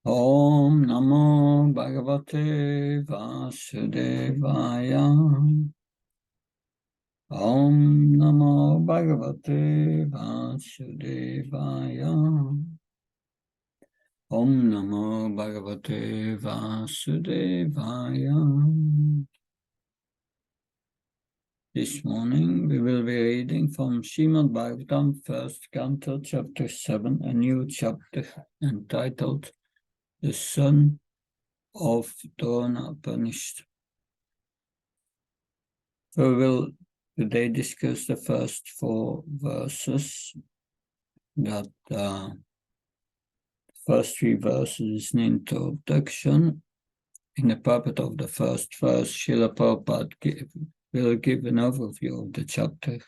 Om Namo Bhagavate Vasudevaya. Om Namo Bhagavate Vasudevaya. Om Namo Bhagavate Vasudevaya. This morning we will be reading from Srimad Bhagavatam, first canto, chapter 7, a new chapter entitled The Son of Drona Punished. So we will today discuss the first 4 verses. That first 3 verses is an introduction. In the purport of the first verse, Srila Prabhupada will give an overview of the chapter.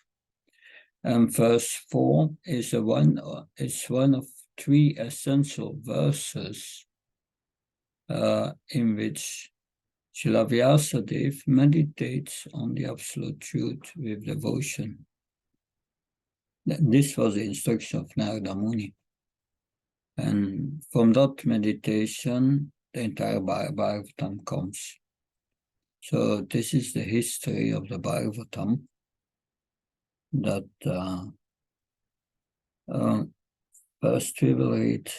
And verse 4 is one of 3 essential verses in which Srila Vyasadeva meditates on the absolute truth with devotion. This was the instruction of Narada Muni. And from that meditation, the entire Bhagavatam comes. So this is the history of the Bhagavatam, that first we will read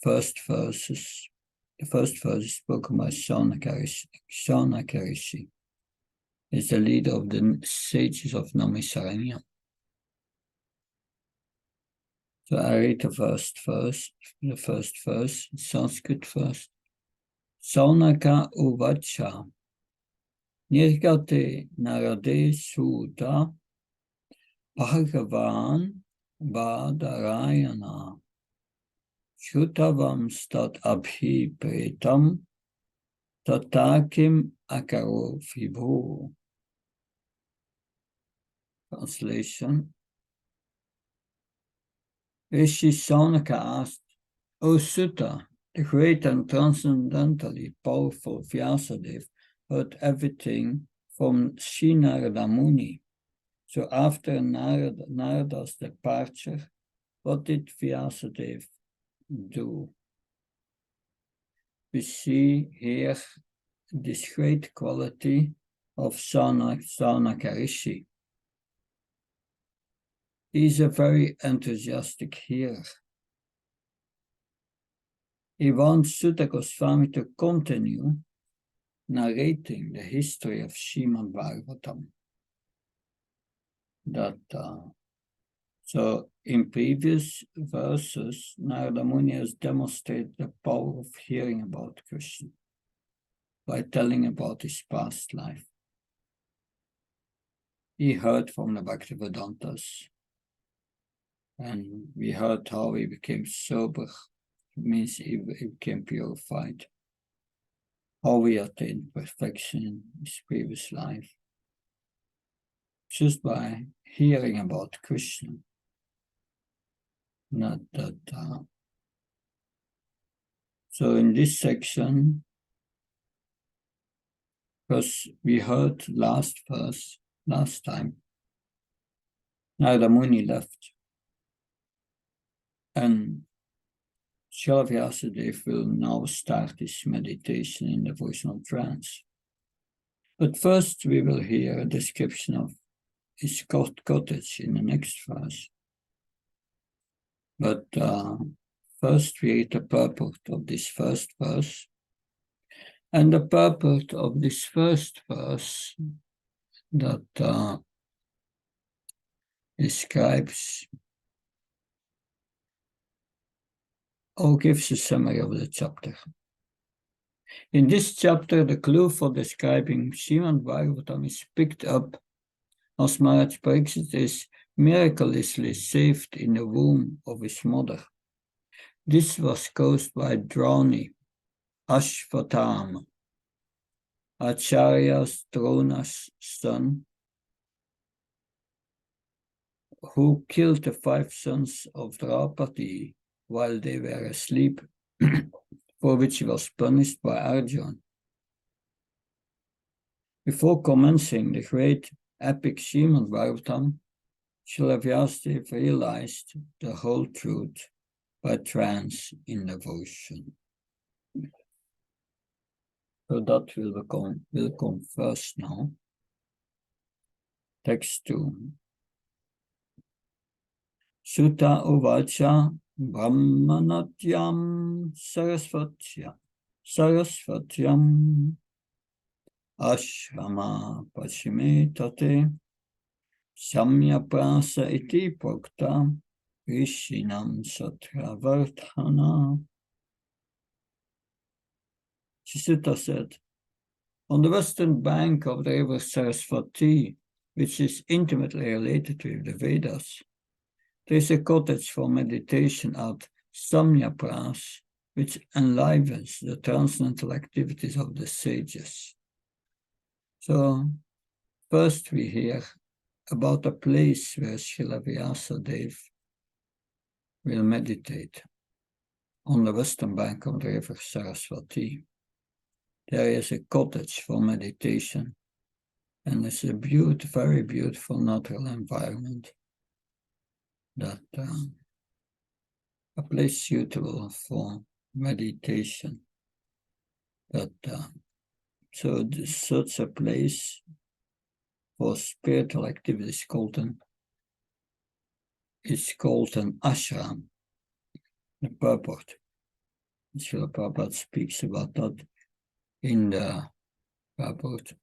first verses. The first verse is spoken by Shaunaka Rishi. Is the leader of the sages of Namisaranya. So I read the first verse, Sanskrit first. Shaunaka Uvacha Nirgate Narade Sudha Bhagavan Badarayana Shrutavam Stat Abhipretam Tatakim Akaro Vibhu. Translation. Rishi Shaunaka asked, O Sutta, the great and transcendentally powerful Vyasadeva heard everything from Sri Narada Muni. So after Narada's departure, what did Vyasadeva do? We see here this great quality of Shaunaka Rishi. He is a very enthusiastic hearer. He wants Sutta Goswami to continue narrating the history of Srimad Bhagavatam. So in previous verses, Narada Muni has demonstrated the power of hearing about Krishna by telling about his past life. He heard from the Bhaktivedantas, and we heard how he became sober. It means he became purified. How he attained perfection in his previous life. Just by hearing about Krishna. Not that. So in this section, because we heard last time, Narada Muni left. And Srila Vyasadeva will now start his meditation in devotional trance. But first we will hear a description of his cottage in the next verse. But first we read the purport of this first verse. And the purport of this first verse that describes or gives a summary of the chapter. In this chapter, the clue for describing Srimad Bhagavatam is picked up as Maharaj Pariksit is miraculously saved in the womb of his mother. This was caused by Drauni, Ashvatthama, Acharya Drona's son, who killed the 5 sons of Draupadi while they were asleep, for which he was punished by Arjuna. Before commencing the great epic Srimad Bhagavatam, Srila Vyasadeva realized the whole truth by trance in devotion. So that will come first now. Text 2. Sutta Uvacha Brahmanatyam Sarasvatyam Ashrama Pachime Tate Samyaprasa iti Prokta Rishinam Satravarthana. Sutta said, on the western bank of the river Sarasvati, which is intimately related to the Vedas, there is a cottage for meditation at Samyapras, which enlivens the transcendental activities of the sages. So, first we hear about a place where Srila Vyasadeva will meditate on the western bank of the river Sarasvati. There is a cottage for meditation, and it's a very beautiful natural environment that a place suitable for meditation. So such a place for spiritual activity is called an ashram. The purport. Srila Prabhupada speaks about that in the purport.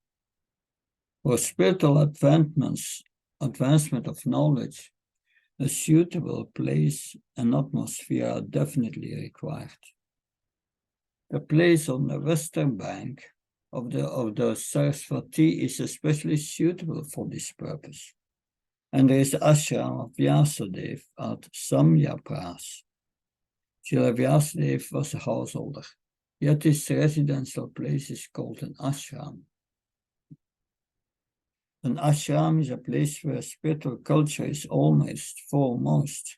For spiritual advancement of knowledge, a suitable place and atmosphere are definitely required. The place on the western bank of the Sarasvati is especially suitable for this purpose. And there is the ashram of Vyasadeva at Samyapras. Srila Vyasadeva was a householder, yet his residential place is called an ashram. An ashram is a place where spiritual culture is almost foremost.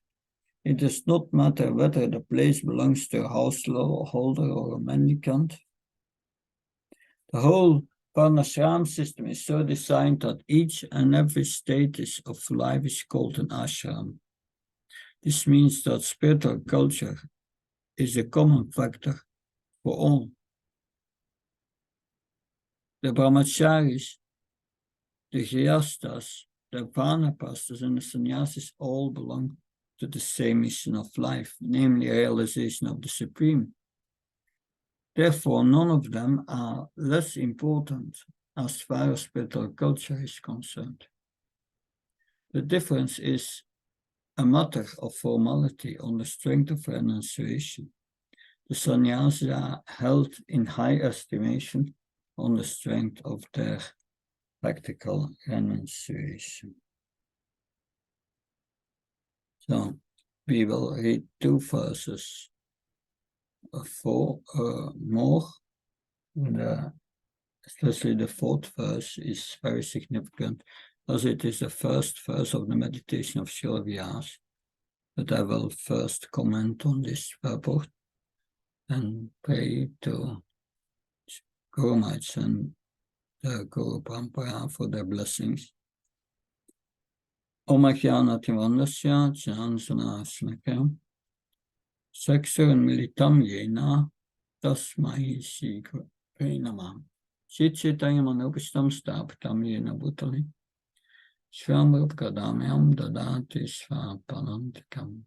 It does not matter whether the place belongs to a householder or a mendicant. The whole Varnashram system is so designed that each and every status of life is called an ashram. This means that spiritual culture is a common factor for all. The brahmacharis, the grihasthas, the vanapastas, and the sannyasis all belong to the same mission of life, namely realization of the Supreme. Therefore, none of them are less important as far as spiritual culture is concerned. The difference is a matter of formality on the strength of renunciation. The sannyasis are held in high estimation on the strength of their practical renunciation. So, we will read 2 verses more. Especially the 4th verse is very significant, as it is the first verse of the meditation of Srila Vyasa. But I will first comment on this purport and pray to Guru Maharaj and the Guru Parampara for their blessings. Om Ajnanatimandasya Jnanasanasnakam Seksuran Militam Yena Tasmai Shri Gurave Namah Chitchitayam Anupishtam Stapitam Yena Bhutali Shvamrupkadamyam Dadati Svapalantikam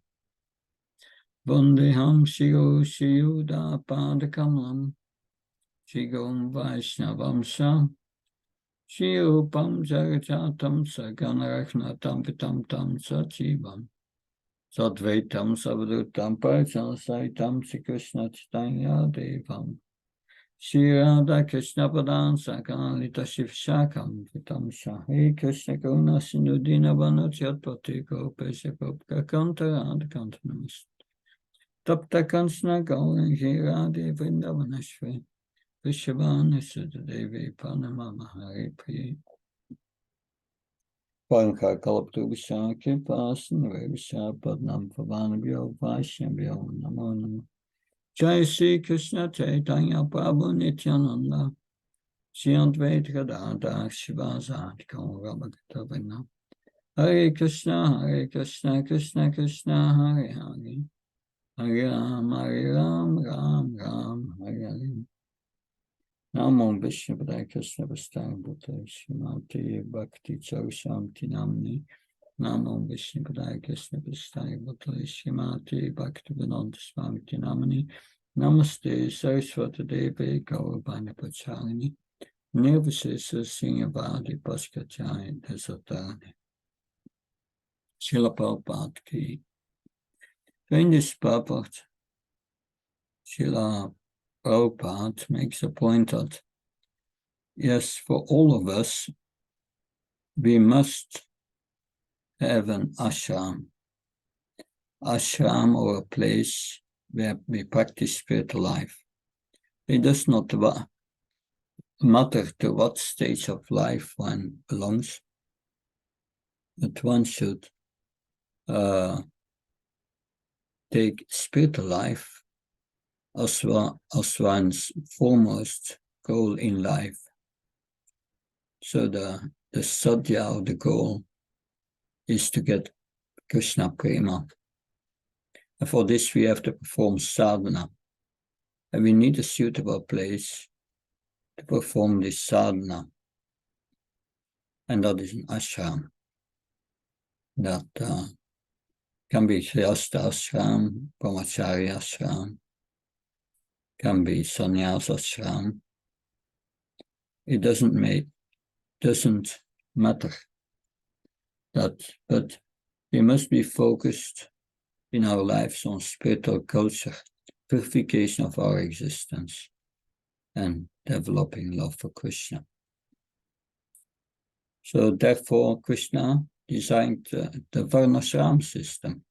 Vandeham Shiyuda Padakalam Shigom Vaishnavamsa Shiyupam Jagajatam Saganarachnatam Vitam Tam Sachivam Sadvaitam Savaduttam Parichanasaitam Sri Krishna Chaitanya Devam Shri Radha Krishna Padan Sakanalita Shivshakam Vitam Shahi Krishna Karuna Sindudina Vanachatpati Gopesha Gopka Kantarad Kantanamast Tapta Kanchna Gaurangi Radhe Vrindavanashvi Vishavani Sudadevi Panama Hari Priya Pankar Kalaptu Vishaki Pasan Revisha Padnam Pavanabhyo Vaishnavyo Namo Namo Jai Sri Krishna Chaitanya Prabhu Nityananda Shri Advaita Gadadhar Shivasati Gaura Bhakta Vrinda Hare Krishna Krishna Krishna Hare Hare Hare Ram Ram Ram Hare Hare Namo Vishnu Padaya Krishna Vastaya Bhutaya Shrimati Bhakti Charishamti Namni. Namo Vishnu Padaya Krishna Vastaya Bhutaya Shrimati Bhakti Vinod Swamiti Namni. Namaste Saraswati Devi Gauravani Pachalini. Nirvishesha Singhavadi Paskachaya Desatani. Srila Prabhupada Ki. So in this purport, Srila Prabhupada makes a point that, yes, for all of us, we must have an ashram. Ashram, or a place where we practice spiritual life. It does not matter to what stage of life one belongs, but one should take spiritual life as one's foremost goal in life. So the sadhya, or the goal, is to get Krishna Prema. And for this we have to perform sadhana. And we need a suitable place to perform this sadhana. And that is an ashram. That can be Shriyasta ashram, Brahmacharya ashram, can be sannyas ashram. It doesn't matter that, but we must be focused in our lives on spiritual culture, purification of our existence, and developing love for Krishna. So therefore, Krishna designed the Varnashram system.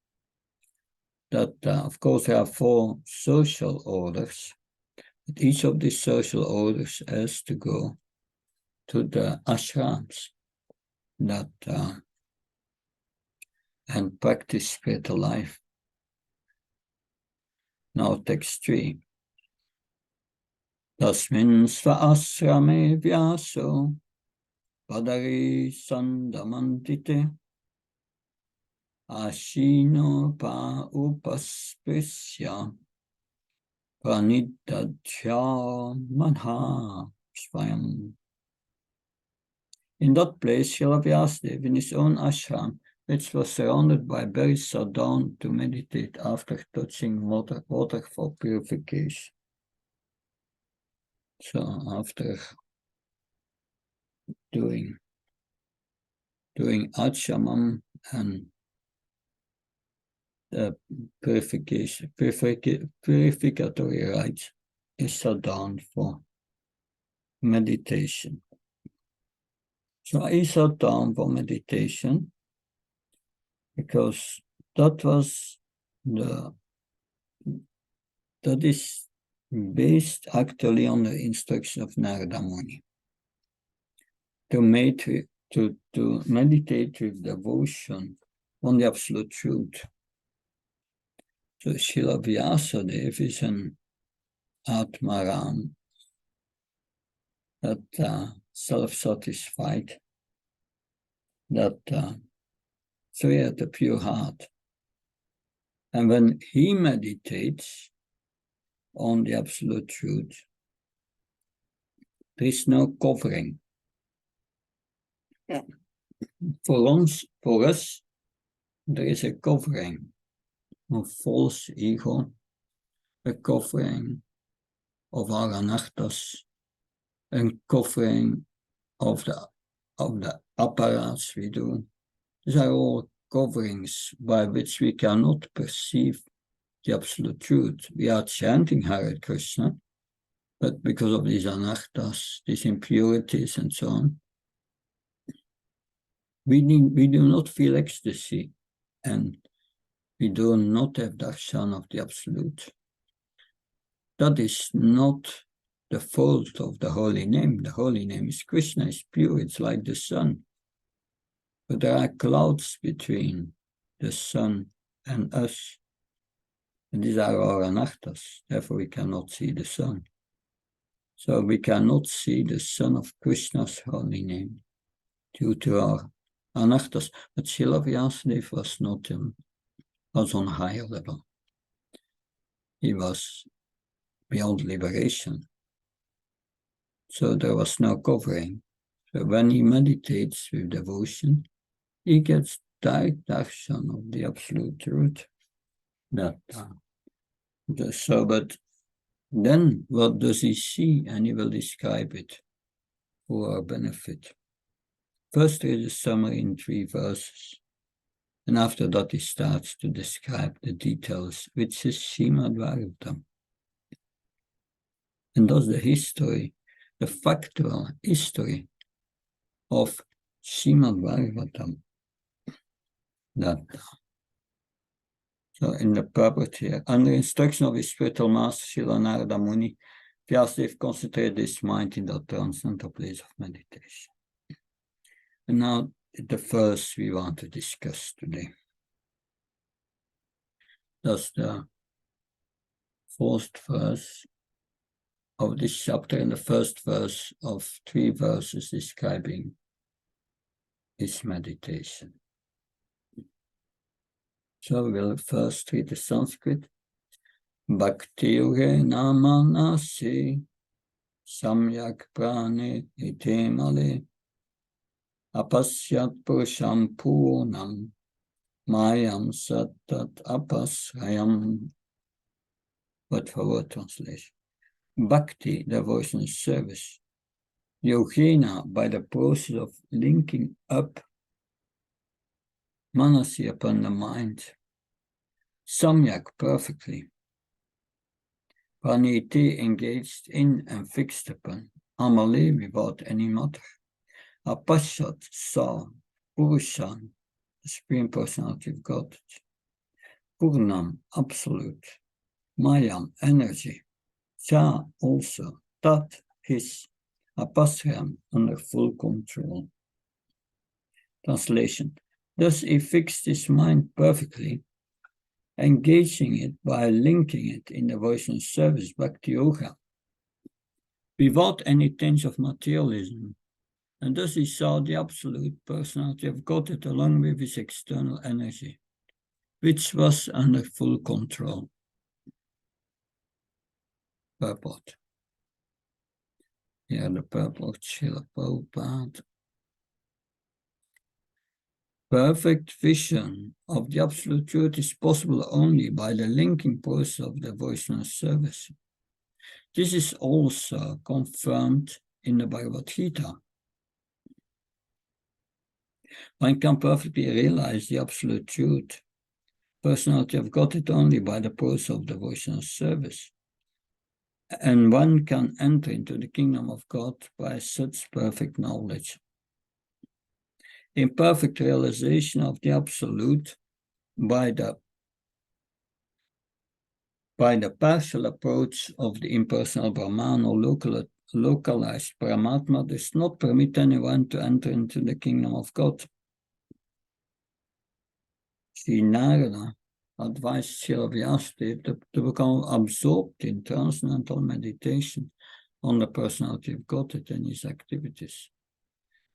That, of course, there are 4 social orders, but each of these social orders has to go to the ashrams that and practice spiritual life. Now, text 3. Tasmin sva asrame vyaso padari sandamantite ashino pa upasprisya pranidadhya manha svayam. In that place, Srila Vyasadeva, in his own ashram, which was surrounded by berries, sat down to meditate after touching water for purification. So after doing achamam and the purificatory rites, he sat down for meditation. So he sat down for meditation because that is based actually on the instruction of Narada Muni. To meditate with devotion on the absolute truth. So Srila Vyasadeva is an Atmaram, that self-satisfied, that so he had a pure heart. And when he meditates on the absolute truth, there is no covering. For us, there is a covering of false ego, a covering of our anarthas, a covering of the apparatus we do. These are all coverings by which we cannot perceive the absolute truth. We are chanting Hare Krishna, but because of these anarthas, these impurities and so on, we do not feel ecstasy, and we do not have darshan of the absolute. That is not the fault of the holy name. The holy name is Krishna, is pure, it's like the sun. But there are clouds between the sun and us. And these are our anarthas, therefore we cannot see the sun. So we cannot see the sun of Krishna's holy name due to our anarthas. But Srila Vyasadeva was not was on a higher level. He was beyond liberation. So there was no covering. So when he meditates with devotion, he gets direct darshan of the absolute truth. But then what does he see? And he will describe it for our benefit. First, there is a summary in 3 verses. And after that, he starts to describe the details, which is Srimad Bhagavatam. And thus the history, the factual history of Srimad Bhagavatam. So in the purport here, under instruction of his spiritual master, Srila Narada Muni, Vyasadeva concentrated his mind in the transcendental place of meditation. And now the verse we want to discuss today. That's the 4th verse of this chapter, and the first verse of 3 verses describing his meditation. So we'll first read the Sanskrit. Bhakti Ure Namanasi Samyak Prane Itemale Apasyat Purusham Purnam Mayam Sattat Apasrayam. Word for word translation. Bhakti, devotional service. Yogena, by the process of linking up Manasi upon the mind. Samyak, perfectly. Praniti, engaged in and fixed upon. Amale, without any matter. Apashat, saw. Purushan, the Supreme Personality of God. Purnam, absolute. Mayam, energy. Cha, also. Tat, his. Apasram, under full control. Translation. Thus he fixed his mind perfectly, engaging it by linking it in devotional service, Bhakti Yoga, without any tinge of materialism. And thus he saw the absolute personality of Godhead along with his external energy, which was under full control. Purport. Here the purport, Srila Prabhupada. Perfect vision of the absolute truth is possible only by the linking process of devotional service. This is also confirmed in the Bhagavad Gita. One can perfectly realize the absolute truth, personality of Godhead, only by the process of devotional service. And one can enter into the kingdom of God by such perfect knowledge. In perfect realization of the absolute, by the partial approach of the impersonal Brahman or localized Paramatma, does not permit anyone to enter into the kingdom of God. Sri Narada advised Srila Vyasadeva to become absorbed in transcendental meditation on the personality of Godhead and his activities.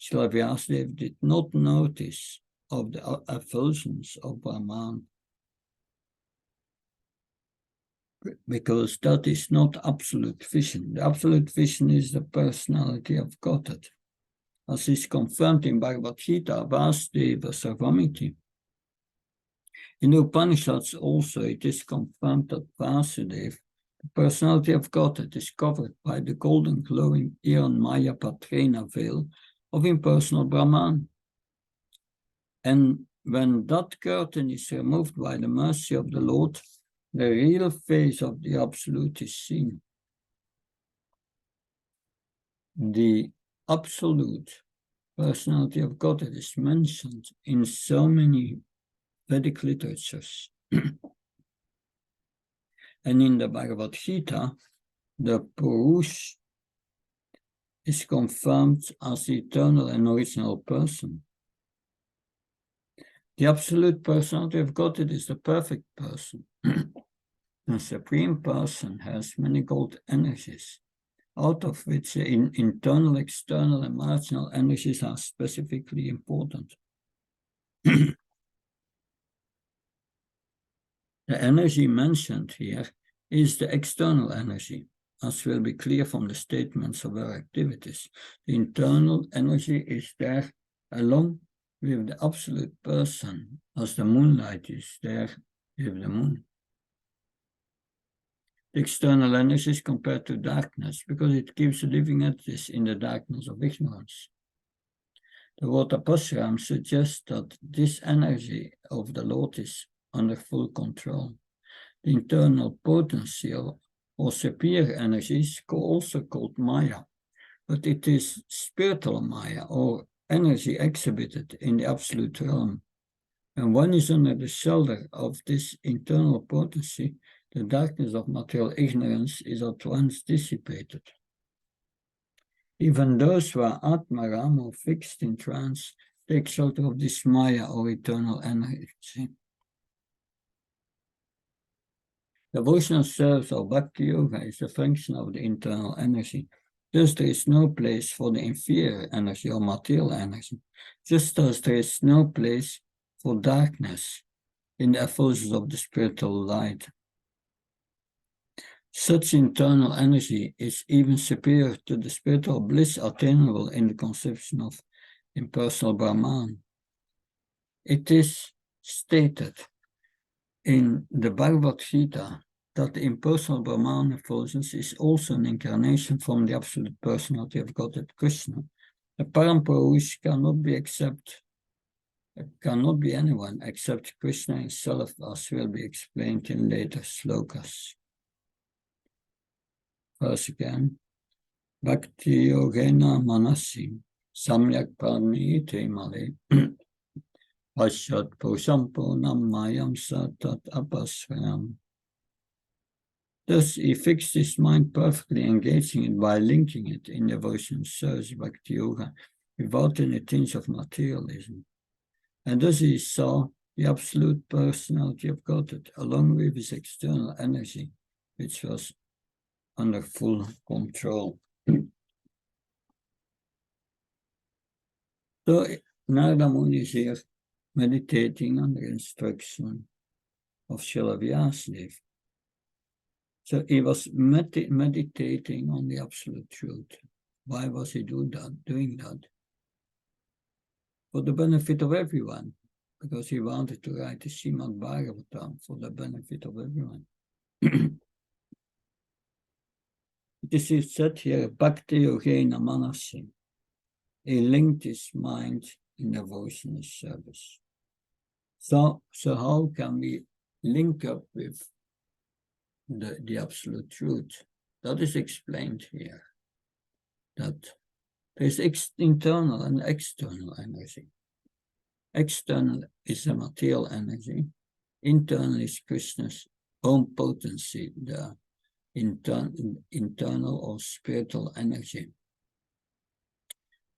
Srila Vyasadeva did not notice of the effulgence of Brahman, because that is not absolute vision. The absolute vision is the personality of Godhead. As is confirmed in Bhagavad Gita, Vasudeva Sarvamiti. In the Upanishads also it is confirmed that Vasudeva, the personality of Godhead, is covered by the golden glowing Iran Maya Patrena veil of impersonal Brahman. And when that curtain is removed by the mercy of the Lord, the real face of the Absolute is seen. The Absolute personality of Godhead is mentioned in so many Vedic literatures. And in the Bhagavad Gita, the Purush is confirmed as the eternal and original person. The absolute personality of Godhead is the perfect person. The Supreme Person has manifold energies, out of which internal, external, and marginal energies are specifically important. The energy mentioned here is the external energy, as will be clear from the statements of our activities. The internal energy is there along with the absolute person, as the moonlight is there with the moon. The external energy is compared to darkness because it keeps living at this in the darkness of ignorance. The word Bprs suggests that this energy of the Lord is under full control. The internal potency or superior energy is also called Maya, but it is spiritual Maya or energy exhibited in the absolute realm. When one is under the shelter of this internal potency, the darkness of material ignorance is at once dissipated. Even those who are Atmaram or fixed in trance take shelter of this Maya or eternal energy. Devotional service or Bhakti Yoga is a function of the internal energy. Thus, there is no place for the inferior energy or material energy, just as there is no place for darkness in the effulgence of the spiritual light. Such internal energy is even superior to the spiritual bliss attainable in the conception of impersonal Brahman. It is stated in the Bhagavad Gita that the impersonal Brahman effulgence is also an incarnation from the absolute personality of Godhead Krishna. The Parampurush cannot be anyone except Krishna himself, as will be explained in later slokas. First again, Bhakti Yogena Manasi Samyak Pranite Male Pashat Posampo Namayam Satat Apasvayam. Thus he fixed his mind perfectly, engaging it by linking it in devotion service Bhakti Yoga without any tinge of materialism. And thus he saw the absolute personality of Godhead along with his external energy, which was under full control. So Narada Muni is here meditating under instruction of Srila Vyasadeva. So he was meditating on the absolute truth. Why was he doing that? For the benefit of everyone, because he wanted to write the Srimad Bhagavatam for the benefit of everyone. This is said here, Bhakti Yogena Manasi. He linked his mind in devotional service. So how can we link up with the absolute truth? That is explained here. That there is internal and external energy. External is the material energy. Internal is Krishna's own potency, the internal or spiritual energy.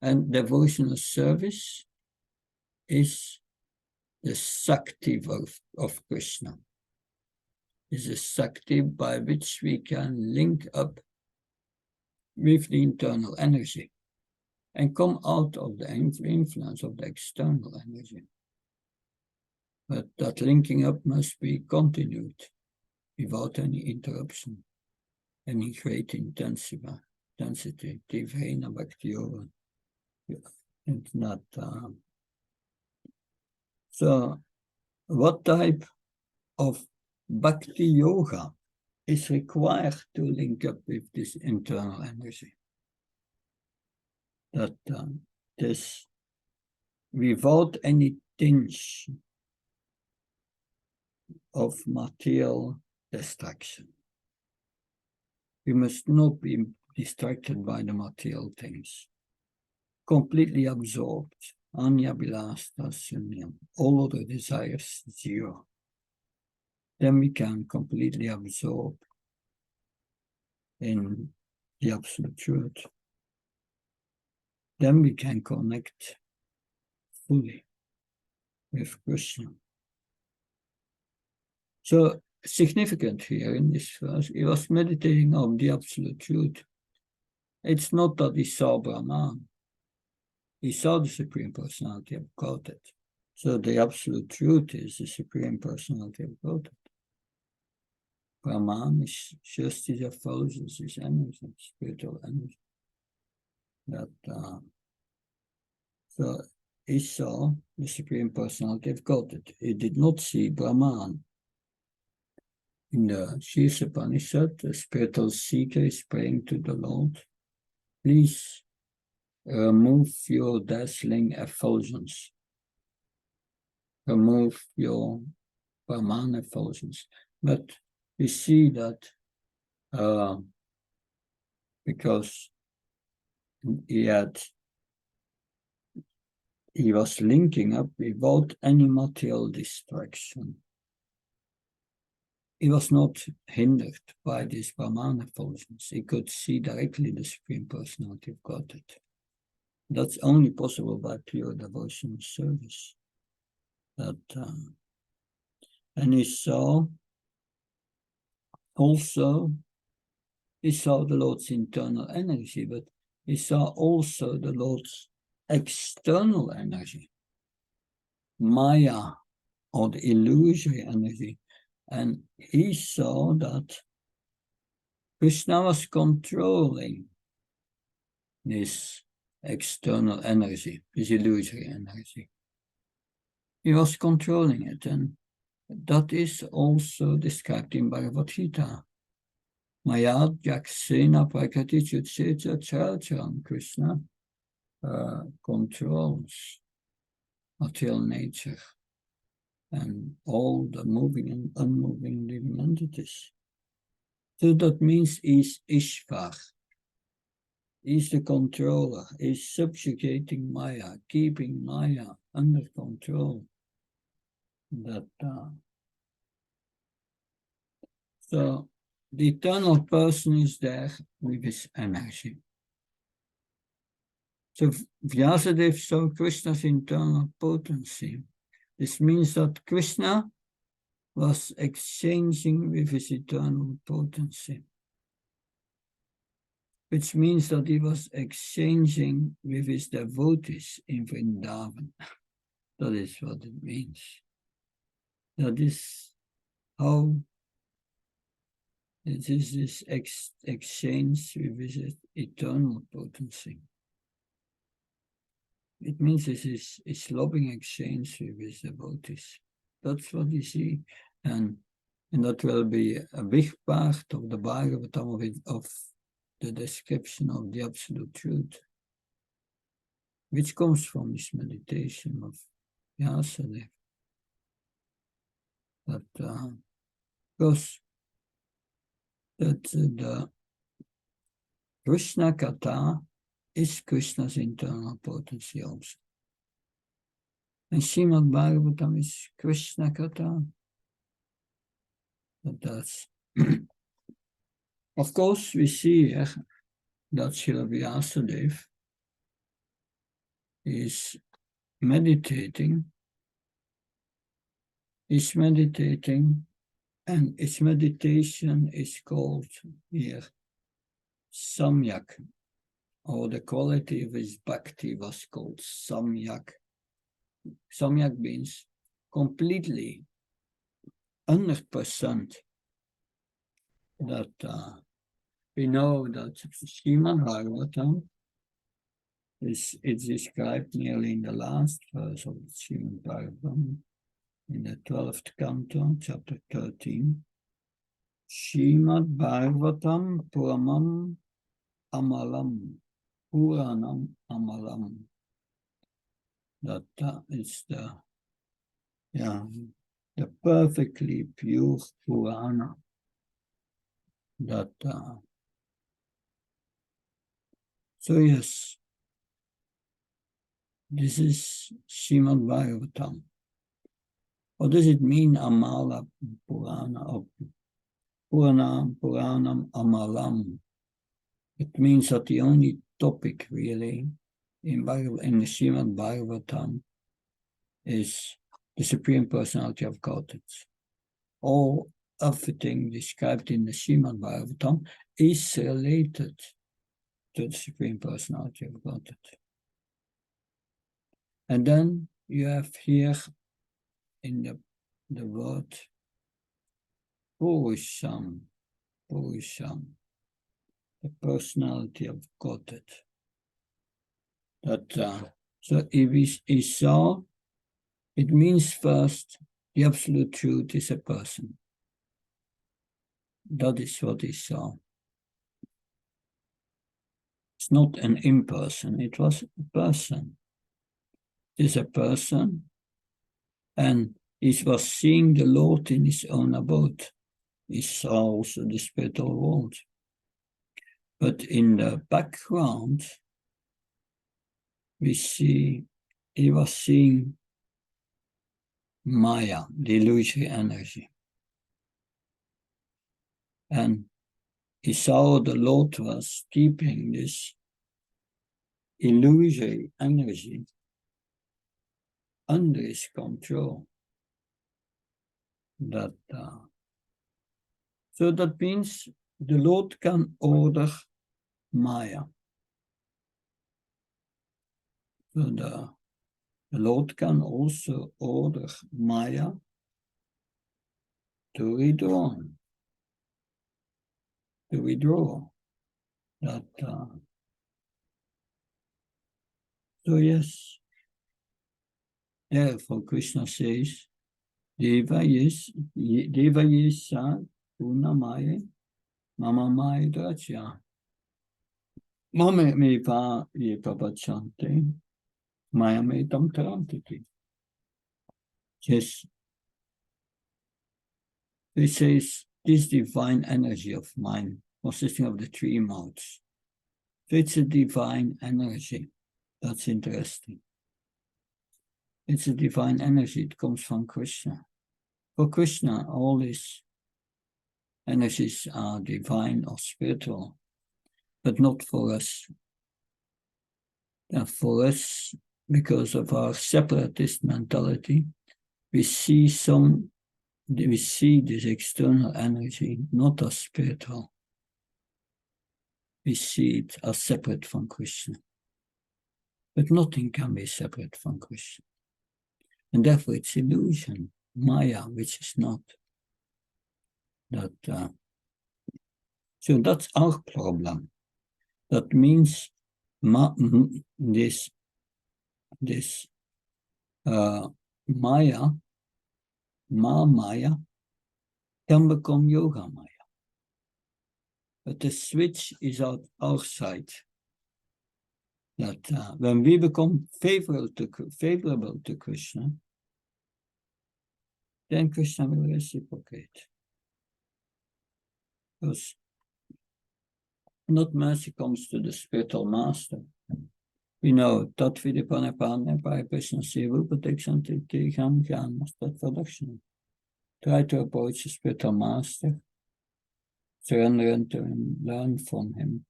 And devotional service is the Sakti of Krishna. Is a Sakti by which we can link up with the internal energy and come out of the influence of the external energy. But that linking up must be continued without any interruption, any great intensity. Tivhena Bhakti Yoga. It's not. So, what type of Bhakti Yoga is required to link up with this internal energy? That this, without any tinge of material distraction. We must not be distracted by the material things. Completely absorbed, anya bilasta sunyam, all other desires zero. Then we can completely absorb in the absolute truth. Then we can connect fully with Krishna. So significant here in this verse, he was meditating on the absolute truth. It's not that he saw Brahman. He saw the Supreme Personality of Godhead. So the absolute truth is the Supreme Personality of Godhead. Brahman is just his effulgence, his energy, spiritual energy. That so he saw the Supreme Personality of Godhead. He did not see Brahman. In the Shisa Upanishad, the spiritual seeker is praying to the Lord, please remove your dazzling effulgence. Remove your Brahman effulgence. But we see that because he was linking up without any material distraction. He was not hindered by this Brahman effulgence. He could see directly the Supreme Personality of Godhead. That's only possible by pure devotional service. And he saw also, he saw the Lord's internal energy, but he saw also the Lord's external energy, Maya, or the illusory energy. And he saw that Krishna was controlling this external energy, this illusory energy. He was controlling it, and that is also described in Bhagavad Gita. Mayad Yaksena Prakatichutseta Charcharan. Krishna controls material nature and all the moving and unmoving living entities. So that means he's Ishvar. He's the controller. He's subjugating Maya, keeping Maya under control. So the eternal person is there with his energy. So Vyasadeva saw Krishna's internal potency. This means that Krishna was exchanging with his eternal potency, which means that he was exchanging with his devotees in Vrindavan. That is what it means. That is how it is this exchange with his eternal potency. It means this is loving exchange with his devotees. That's what we see. And that will be a big part of the Bhagavatam of the description of the absolute truth, which comes from this meditation of Vyasadeva. Because the Krishna Katha is Krishna's internal potency also. And Srimad Bhagavatam is Krishna Katha. But that's of course we see here that Srila Vyasadeva is meditating, and its meditation is called here Samyak, or the quality of his bhakti was called Samyak. Samyak means completely, 100%. That we know that Srimad Bhagavatam is described nearly in the last verse of Srimad Bhagavatam, in the 12th canto, chapter 13. Srimad Bhagavatam Puramam Amalam. Puranam Amalam. That is the perfectly pure Purana. So yes, this is Srimad Bhagavatam. What does it mean, Amala Purana? Puranam Amalam. It means that the only topic really in the Srimad Bhagavatam is the Supreme Personality of Godhead. All everything described in the Srimad Bhagavatam is related to the Supreme Personality of Godhead. And then you have here in the word Purusham, the personality of Godhead. So if he saw, it means first, the absolute truth is a person. That is what he saw. It's not an imperson, it was a person. It is a person, and he was seeing the Lord in his own abode. He saw also the spiritual world. But in the background, we see he was seeing Maya, the illusory energy. And he saw the Lord was keeping this illusory energy under his control. So that means the Lord can order Maya. So the Lord can also order Maya to withdraw. So yes, therefore Krishna says, Deva yes sa Puna Maya, Mama Maya Drachya. Mame me va ye pabachante, Maya me tam tarantiti. Yes, he says, this divine energy of mine, consisting of the three modes. So it's a divine energy. That's interesting. It's a divine energy. It comes from Krishna. For Krishna, all his energies are divine or spiritual, but not for us. And for us, because of our separatist mentality, we see this external energy not as spiritual. We see it as separate from Krishna. But nothing can be separate from Krishna. And therefore it's illusion, Maya, which is not. So that's our problem. That means this Maya, Maya, can become Yoga Maya. But the switch is outside. That when we become favorable to Krishna, then Krishna will reciprocate. Because not mercy comes to the spiritual master. We know dat Vidipanapana by Krishna Seva protection to Tigam Jan that production. Try to approach the spiritual master, surrender to him, learn from him,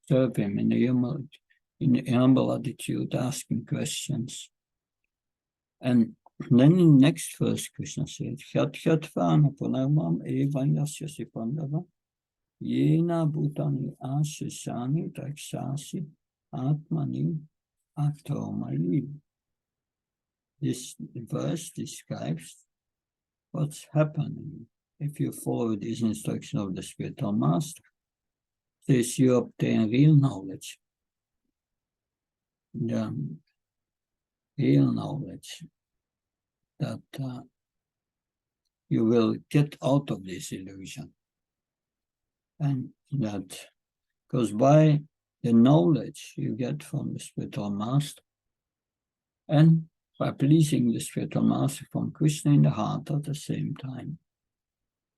serve him in a humble attitude, asking questions. And then in the next verse, Krishna said, Gat vana punarmam evan yasyasi pandava, yena bhutani ashishani dakshasi atmani atomali. This verse describes what's happening if you follow this instruction of the spiritual master. It says you obtain real knowledge. The real knowledge that you will get out of this illusion. And that goes by the knowledge you get from the spiritual master and by pleasing the spiritual master from Krishna in the heart at the same time.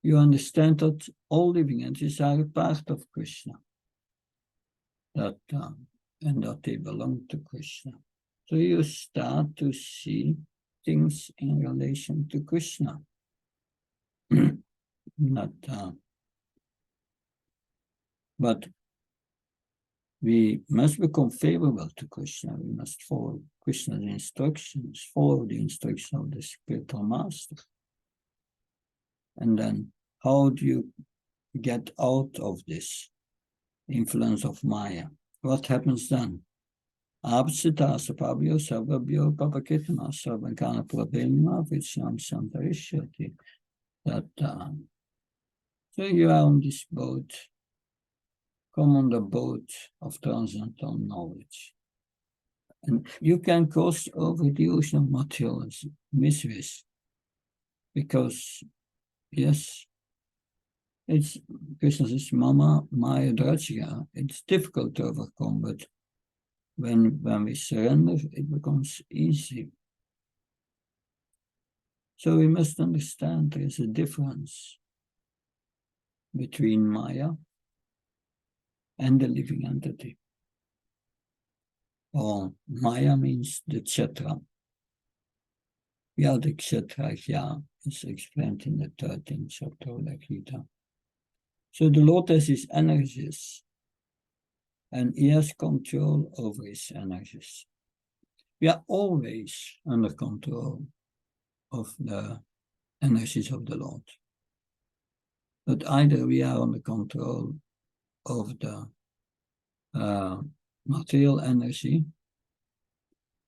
You understand that all living entities are a part of Krishna. And that they belong to Krishna. So you start to see things in relation to Krishna. But we must become favorable to Krishna. We must follow Krishna's instructions, follow the instruction of the spiritual master. And then how do you get out of this influence of Maya? What happens then? Absitasa pabyo sababyo papakitana sabankana prabhema vichnam santarishati. That So you are on this boat, come on the boat of transcendental knowledge. And you can cross over the ocean of materialism, miseries, because, yes, it's Krishna says, Mama Maya Drajya. It's difficult to overcome, but when we surrender, it becomes easy. So we must understand there is a difference between Maya and the living entity. Or Maya means the Kshetra. Yeah, the Kshetra, yeah, is explained in the 13th chapter of the Gita. So the Lord has his energies, and he has control over his energies. We are always under control of the energies of the Lord. But either we are under control of the material energy,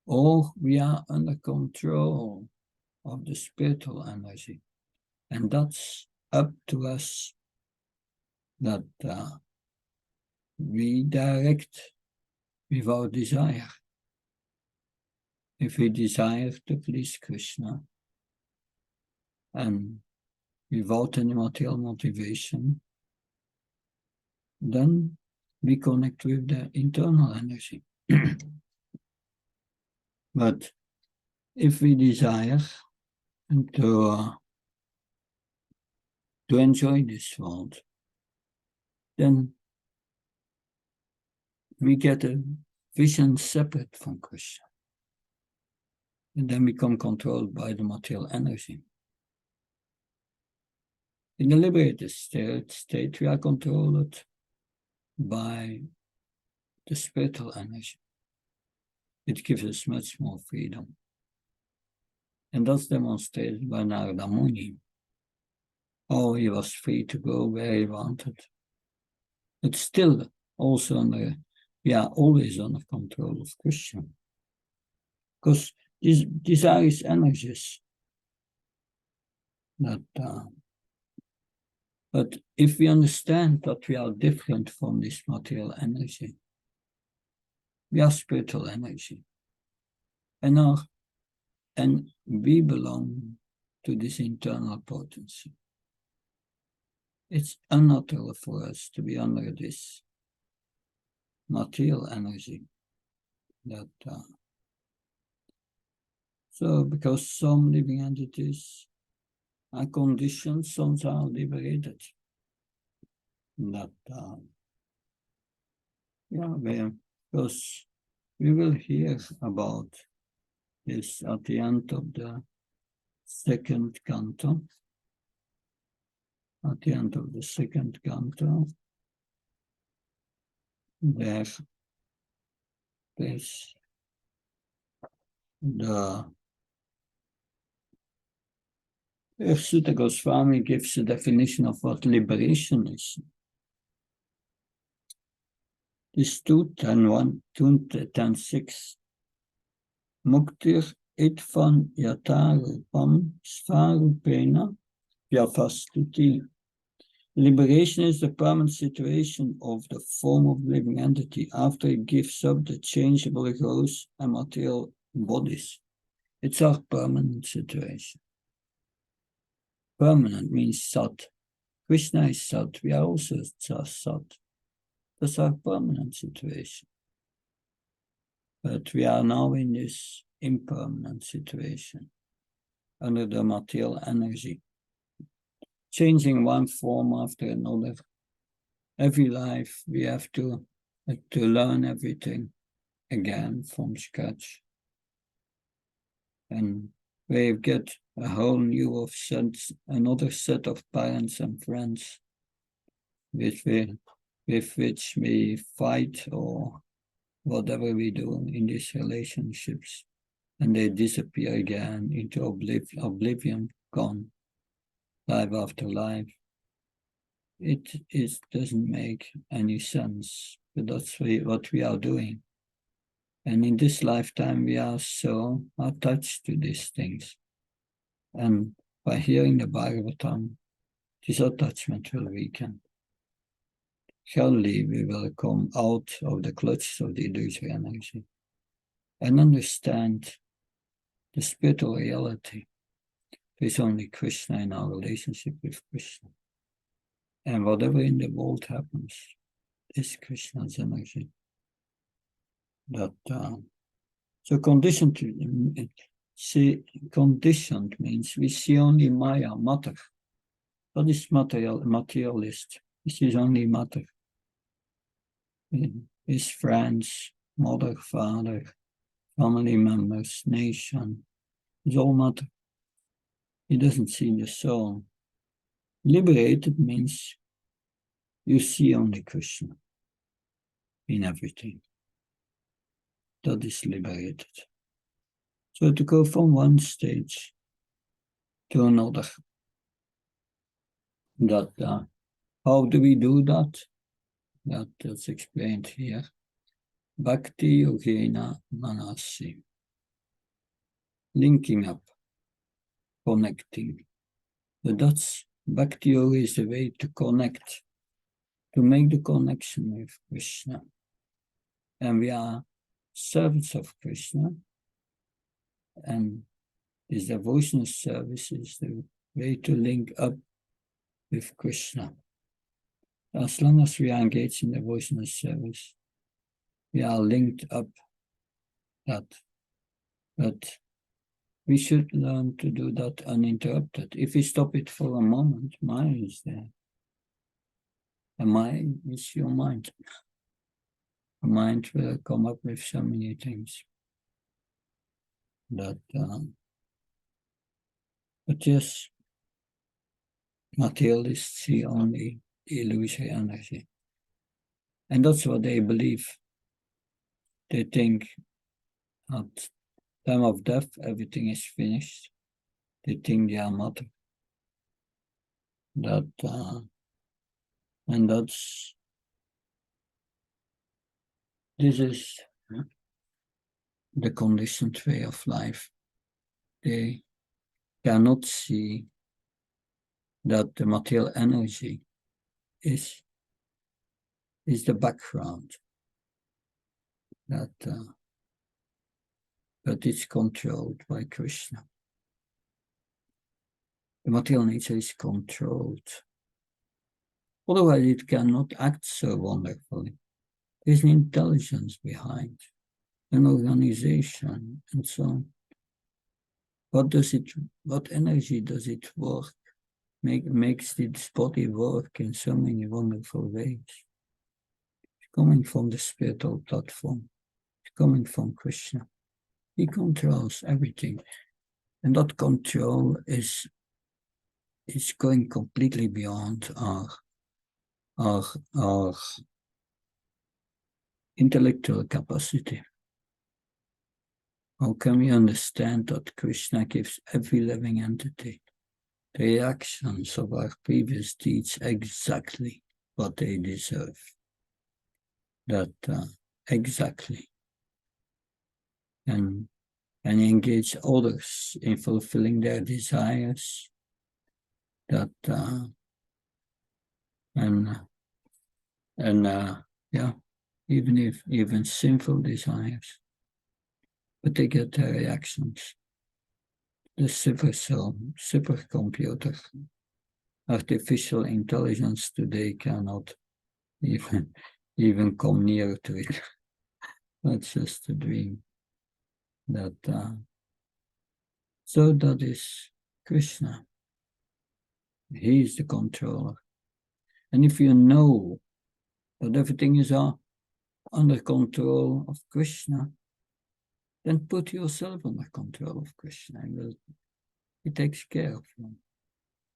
or we are under control of the spiritual energy. And that's up to us that we direct with our desire. If we desire to please Krishna and without any material motivation, then we connect with the internal energy. But if we desire to enjoy this world, then we get a vision separate from Krishna. And then become controlled by the material energy. In the liberated state, we are controlled by the spiritual energy. It gives us much more freedom. And that's demonstrated by Narada Muni. Oh, he was free to go where he wanted. But still, also we are always under control of Krishna. Because these are his energies. But if we understand that we are different from this material energy, we are spiritual energy. And we belong to this internal potency. It's unnatural for us to be under this material energy. So, because some living entities are conditioned, some are liberated. Because we will hear about this at the end of the second canto. At the end of the second canto, there's the Sutta Goswami gives a definition of what liberation is. This 2:10:6 Muktir itvan yatarupam svarupena vyavastuti. Liberation is the permanent situation of the form of living entity after it gives up the changeable gross and material bodies. It's our permanent situation. Permanent means Sat. Krishna is Sat. We are also Sat. That's our permanent situation. But we are now in this impermanent situation under the material energy, changing one form after another. Every life we have to learn everything again from scratch. And we get a whole new another set of parents and friends with which we fight or whatever we do in these relationships. And they disappear again into oblivion, gone, life after life. It doesn't make any sense, but that's what we are doing. And in this lifetime, we are so attached to these things. And by hearing the Bhagavatam, this attachment will weaken. Gradually, we will come out of the clutches of the illusory energy and understand the spiritual reality. There is only Krishna in our relationship with Krishna. And whatever in the world happens is Krishna's energy. So conditioned means we see only Maya, matter. What is materialist? This is only matter. His friends, mother, father, family members, nation, it's all matter. He doesn't see the soul. Liberated means you see only Krishna in everything. That is liberated. So to go from one stage to another. How do we do that? That's explained here. Bhakti Yogena Manasi. Linking up, connecting. But that's Bhakti Yoga is the way to connect, to make the connection with Krishna. And we are servants of Krishna. And this devotional service is the way to link up with Krishna. As long as we are engaged in devotional service, we are linked up that. But we should learn to do that uninterrupted. If we stop it for a moment, Maya is there. And Maya is your mind. The mind will come up with so many things. But yes, materialists see only the illusory energy. And that's what they believe. They think at time of death, everything is finished. They think they are matter. And this is the conditioned way of life. They cannot see that the material energy is the background, that it's controlled by Krishna. The material nature is controlled. Otherwise, it cannot act so wonderfully. There's an intelligence behind, an organization, and so on. What energy does it work? Makes this body work in so many wonderful ways. It's coming from the spiritual platform. It's coming from Krishna. He controls everything. And that control is going completely beyond our intellectual capacity. How can we understand that Krishna gives every living entity the reactions of our previous deeds exactly what they deserve? Exactly. And engage others in fulfilling their desires. Even sinful desires. But they get their reactions. The supercomputer, artificial intelligence today cannot even come near to it. That's just a dream. So that is Krishna. He is the controller. And if you know that everything is under control of Krishna, then put yourself under control of Krishna. He takes care of you.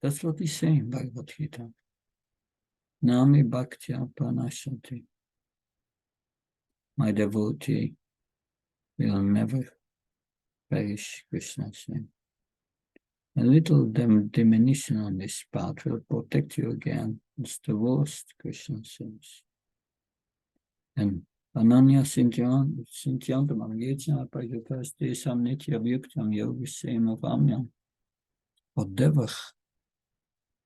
That's what he's saying in Bhagavad Gita. Nami Bhaktya Pranashanti. My devotee will never perish Krishna's name. A little diminution on this path will protect you again. It's the worst, Krishna says. And Ananya Sintyantam Yajna Pajapasti Desam Nitya Vyuktam Yogisema Vamyam. Whatever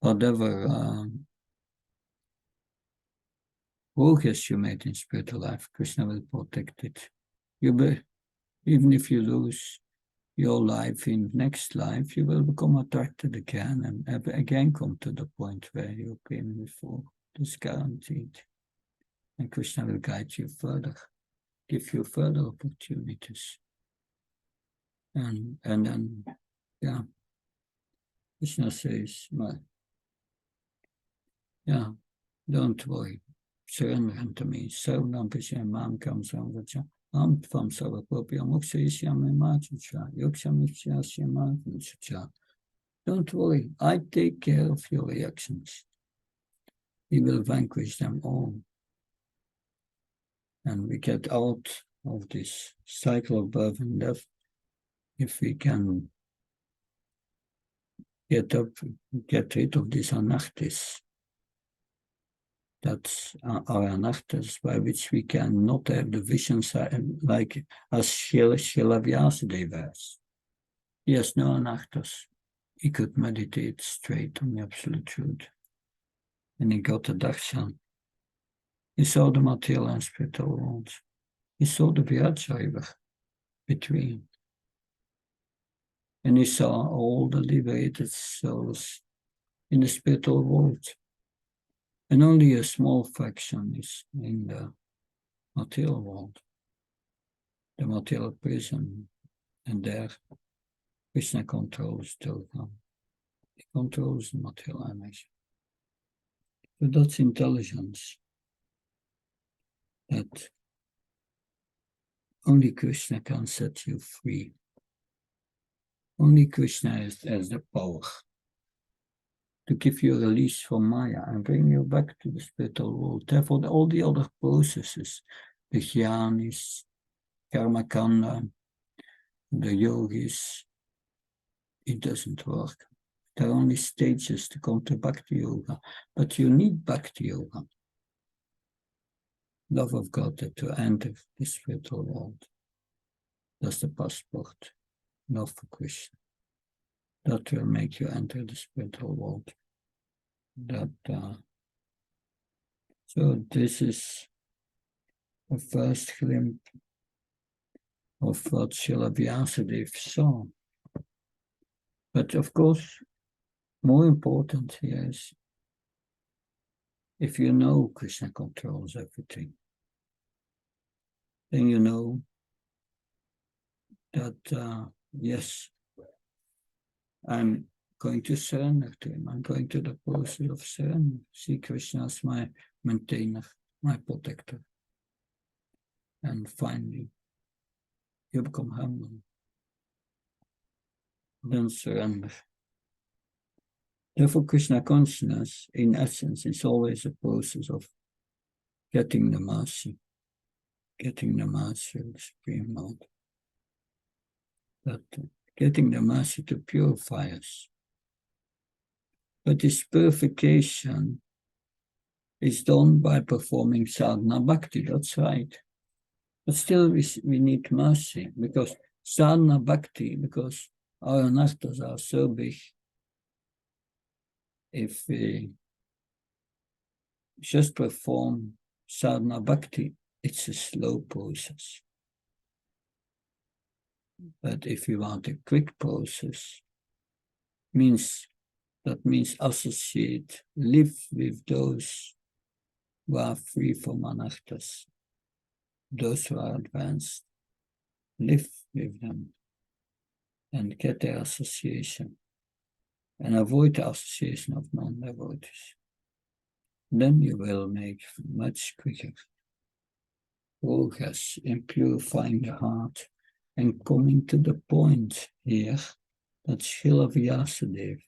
whatever progress you made in spiritual life, Krishna will protect it. Even if you lose your life in next life, you will become attracted again and again come to the point where you came before. It's guaranteed. And Krishna will guide you further, give you further opportunities. And then, yeah, Krishna says, well, yeah, don't worry. Surrender unto me. Sarvam Pisham Kam Samvacha. Am Tvam Sarvapopya Moksha Machacha. Yoksham Machacha. Don't worry, I take care of your reactions. He will vanquish them all. And we get out of this cycle of birth and death if we can get rid of these anarthis. That's our anarthas by which we cannot have the visions like as Srila Vyasadeva has. He has no anarthas. He could meditate straight on the absolute truth. And he got the darshan. He saw the material and spiritual worlds. He saw the Viraja between. And he saw all the liberated souls in the spiritual world. And only a small fraction is in the material world, the material prison. And there, Krishna controls Durga. He controls the material energy. So that's intelligence. That only Krishna can set you free. Only Krishna has the power to give you a release from Maya and bring you back to the spiritual world. Therefore, all the other processes, the jnanis, karma kanda, the yogis, it doesn't work. There are only stages to come to Bhakti Yoga, but you need Bhakti Yoga. Love of God to enter the spiritual world. That's the passport. Love for Krishna. That will make you enter the spiritual world. So this is a first glimpse of what Srila Vyasadeva saw. But of course, more important here is if you know Krishna controls everything, then you know that, yes, I'm going to surrender to him. I'm going to the process of surrender. See Krishna as my maintainer, my protector. And finally, you become humble. Then surrender. Therefore, Krishna consciousness, in essence, is always a process of getting the mercy of the Supreme Lord. That getting the mercy to purify us. But this purification is done by performing sadhana bhakti, that's right. But still we need mercy, because sadhana bhakti, because our anarthas are so big, if we just perform sadhana bhakti, it's a slow process. But if you want a quick process, that means associate, live with those who are free from anarthas, those who are advanced, live with them and get their association and avoid the association of non-devotees. Then you will make much quicker progress in purifying the heart and coming to the point here that Srila Vyasadeva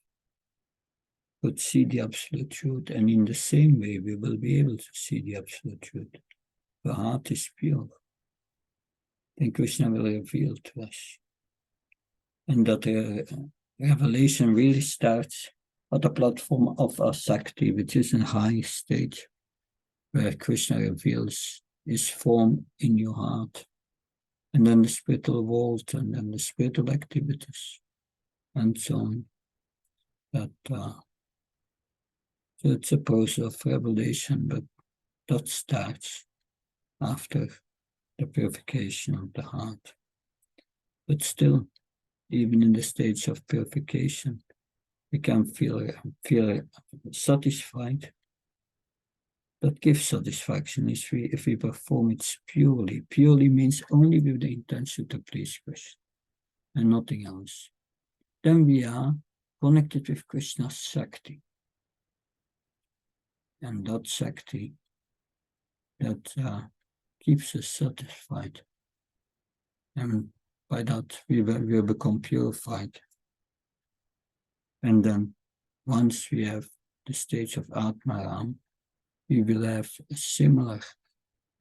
could see the absolute truth, and in the same way we will be able to see the absolute truth. The heart is pure. Then Krishna will reveal to us. And that the revelation really starts at the platform of Asakti, which is a high stage, where Krishna reveals his form in your heart. And then the spiritual world, and then the spiritual activities, and so on. That So it's a process of revelation, but that starts after the purification of the heart. But still, even in the stage of purification, we can feel satisfied. That gives satisfaction if we perform it purely. Purely means only with the intention to please Krishna and nothing else. Then we are connected with Krishna's Shakti. And that Shakti that keeps us satisfied. And by that we will become purified. And then once we have the stage of Atmaram, we will have a similar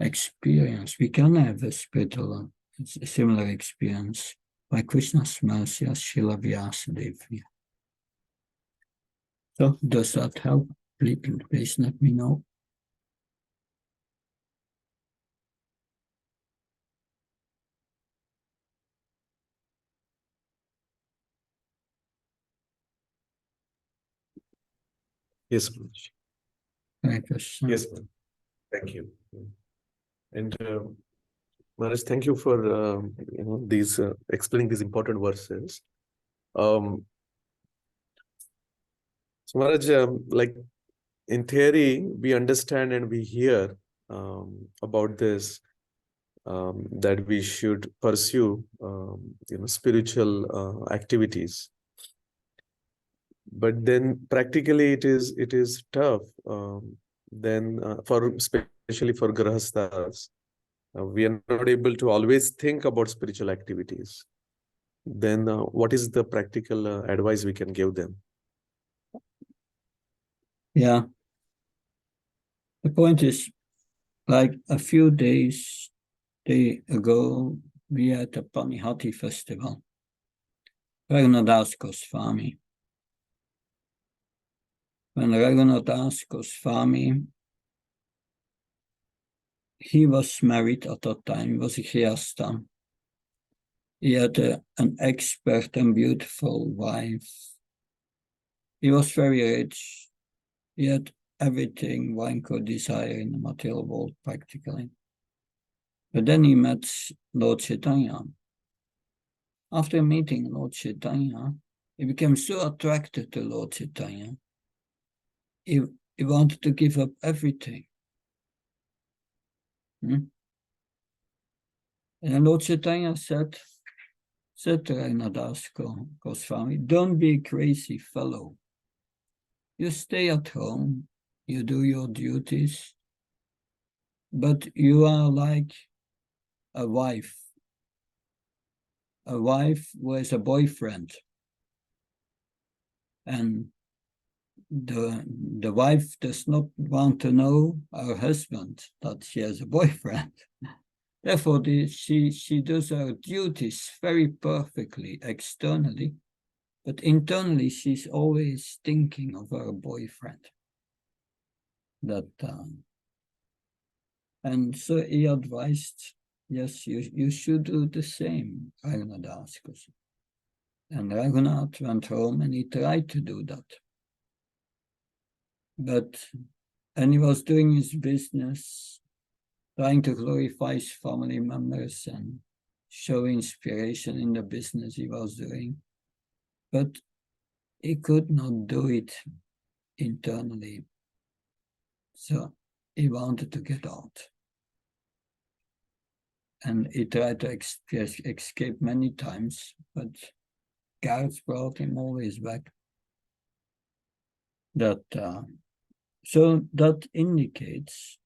experience. We can have a similar experience by Krishna's mercy as Srila Vyasadeva. So does that help? Please let me know. Yes, Maharaj. Hare Krishna. Yes, Maharaj. Thank you. And Maharaj, thank you for these explaining these important verses. So Maharaj, like in theory, we understand and we hear about this, that we should pursue spiritual activities. But then practically it is tough. Then especially for grahasthas, we are not able to always think about spiritual activities. Then what is the practical advice we can give them? Yeah. The point is, like a few days ago, we had a Panihati festival. Raghunath Goswami. When Raghunath Goswami, he was married at that time, he was a Grihastha. He had an expert and beautiful wife. He was very rich. He had everything one could desire in the material world, practically. But then he met Lord Chaitanya. After meeting Lord Chaitanya, he became so attracted to Lord Chaitanya. He wanted to give up everything. And Lord Chaitanya said to Raghunath Goswami, don't be a crazy fellow. You stay at home, you do your duties, but you are like a wife who has a boyfriend. And the wife does not want to know her husband that she has a boyfriend. Therefore, she does her duties very perfectly externally, but internally she's always thinking of her boyfriend. And so he advised, yes, you should do the same, Raghunath. And Raghunath went home and he tried to do that. And he was doing his business, trying to glorify his family members and show inspiration in the business he was doing. But he could not do it internally. So he wanted to get out. And he tried to escape many times, but guards brought him always back. So that indicates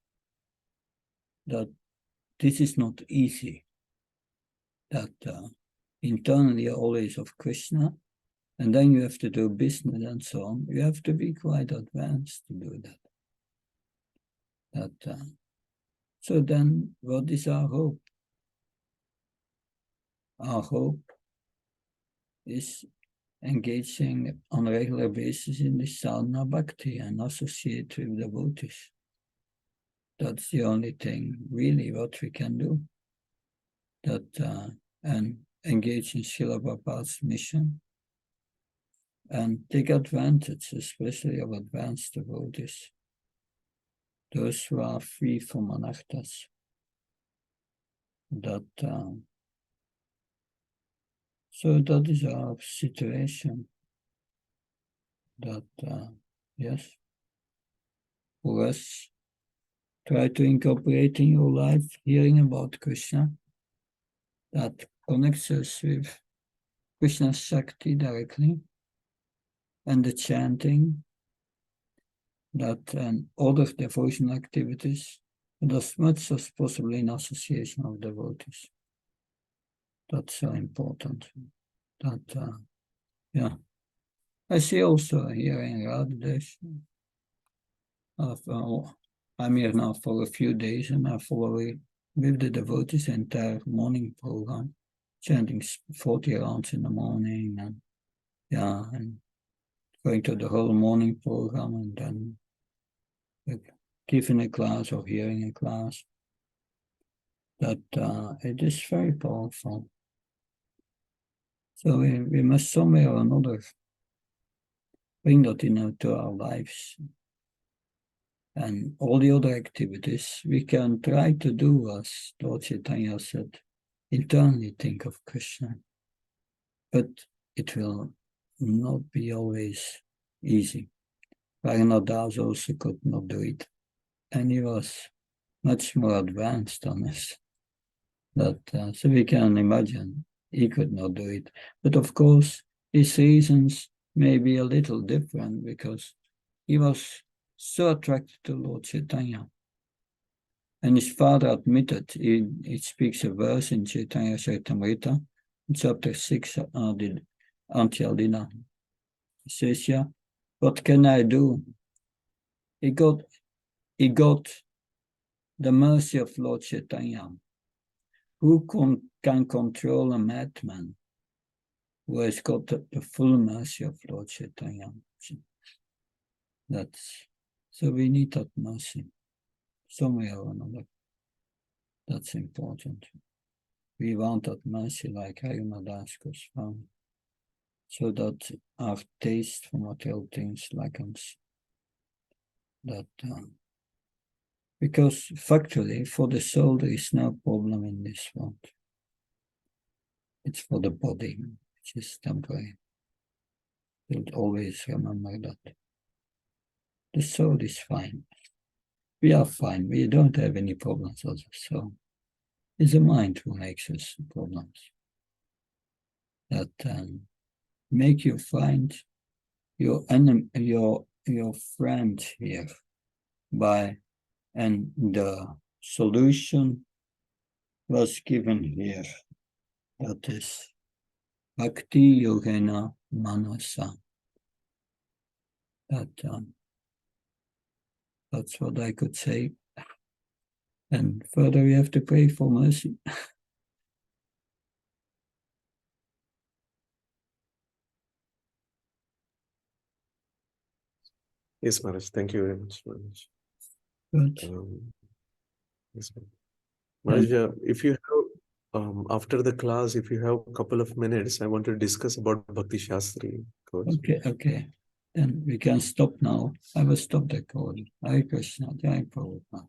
that this is not easy. That internally always of Krishna, and then you have to do business and so on. You have to be quite advanced to do that. So then, what is our hope? Our hope is engaging on a regular basis in the sadhana bhakti and associate with devotees. That's the only thing really what we can do. And engage in Srila Prabhupada's mission. and take advantage, especially of advanced devotees, those who are free from anarthas. So that is our situation. Yes, for us, try to incorporate in your life hearing about Krishna that connects us with Krishna's Shakti directly, and the chanting, and other devotional activities, and as much as possible in association of devotees. That's so important. Yeah. I see also here in Radhadesh, I'm here now for a few days, and I follow with the devotees entire morning program, chanting 40 rounds in the morning, and going to the whole morning program, and then giving a class or hearing a class. That it is very powerful. So we must somewhere or another bring that into our lives. And all the other activities we can try to do, as Lord Chaitanya said, internally think of Krishna. But it will not be always easy. Raghunath also could not do it. And he was much more advanced than us. So we can imagine he could not do it. But of course, his reasons may be a little different, because he was so attracted to Lord Chaitanya. And his father admitted, he speaks a verse in Chaitanya Charitamrita, chapter 6, Antya Lila. He says, yeah, what can I do? He got the mercy of Lord Chaitanya. Who can control a madman who has got the full mercy of Lord Chaitanya? So we need that mercy, somewhere or another. That's important. We want that mercy like Raghunath Goswami, so that our taste for material things slackens. Because factually, for the soul, there is no problem in this world. It's for the body, which is temporary. You'll always remember that. The soul is fine. We are fine. We don't have any problems as a soul. It's the mind who makes us problems. That make you find your enemy, your friend here, and the solution was given here. That is Bhakti Yogena Manasa. That's what I could say. And further, we have to pray for mercy. Yes, Maharaj. Thank you very much, Maharaj. Good. Yes, Maharaj, if you have, after the class, if you have a couple of minutes, I want to discuss about Bhakti Shastri. Okay. Then we can stop now. I will stop the call. Hare Krishna, Jai Prabhupada.